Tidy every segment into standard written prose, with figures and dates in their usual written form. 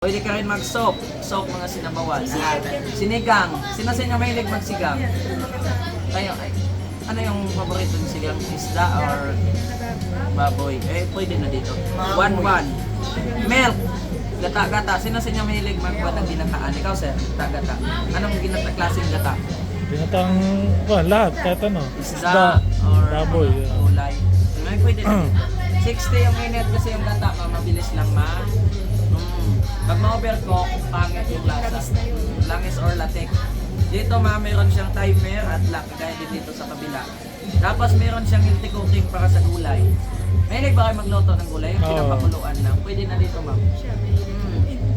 Pwede ka rin mag-soak. Soak mga sinabawan. Sinigang. Sino sa inyo mahilig magsigang? Kayo, ano yung paborito ng sigang? Isda or baboy? Eh, pwede na dito. 1-1. Milk. Gata-gata. Sino sa inyo mahilig magbuhat ng ginataan? Ikaw, sir. Gata-gata. Anong klaseng gata? Binatang, lahat, kahit ano. Isda or baboy. gulay. May pwede na dito. 60 yung minute kasi yung gata. Mabilis lang Pag ma-overcook, pangit yung lasa. Langis or latik. Dito meron siyang timer at lock gaya din dito sa kabila. Tapos meron siyang healthy cooking para sa gulay. Mahilig ba kayo magluto ng gulay? Yung pinapakuluan lang. Pwede na dito, ma'am.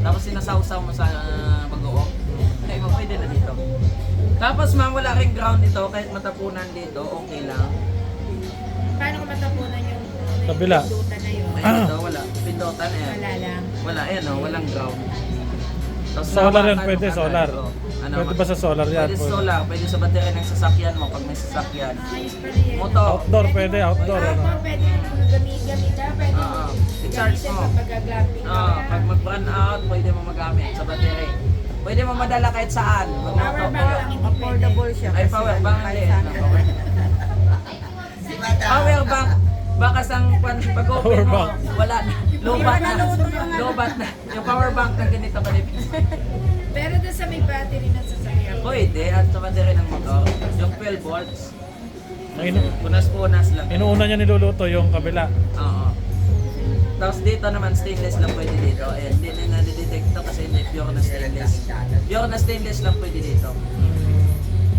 Tapos sinasawsaw mo sa bagoong. Okay, ma'am, pwede na dito. Tapos ma'am, wala ring ground ito. Kahit matapunan dito, okay lang. Paano ko matapunan yung Kabila. pindutan na yun? Ay, ito, wala. Pindutan na yan. Wala lang. Wala, ayan o, walang ground. Tapos Solar yan, hawakan pwede, mo agad. solar. Ano, Pwede ba sa solar yan? Pwede sa solar, pwede sa baterya ng sasakyan mo pag may sasakyan. Ayos pala yan. Motor. Outdoor, pwede, outdoor. Ano? Outdoor, pwede gamitin. Pwede Oo. I-charge gamitin mo. pag glamping. Pag mag-run out, pwede mo magamit sa baterya. Pwede mo madala kahit saan. Pag Power motor bank lang, hindi affordable siya. Ay, power bank din. Power bank. Baka sang pag-open mo, wala na. Lobat na. Lobat na. Yung power bank na ganito kalipis. Pero doon sa may battery ng sasakyan. Pwede, at sa baterya ng motor. Yung 12 volts. Ang Punas-punas lang. inuuna niya niluluto yung kabila. Oo. Tapos dito naman stainless lang pwede dito. Ayan, hindi na nadidetect to kasi hindi pure na stainless. Pure na stainless lang pwede dito.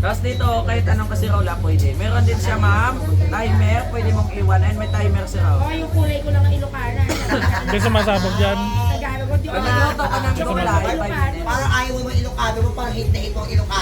Tapos dito, kahit anong kasirola pwede. Meron din siya ma'am, timer, pwede mong iwan. Ayun, may timer siya. O yung kulay ko lang ang Ilocana. Hindi sumasabog dyan. Tagalog ko, di ko Pag nagluto ka ng gulay, 5 minutes. Parang ayaw mo yung Ilocano mo, parang hit na hit mo ang Ilocano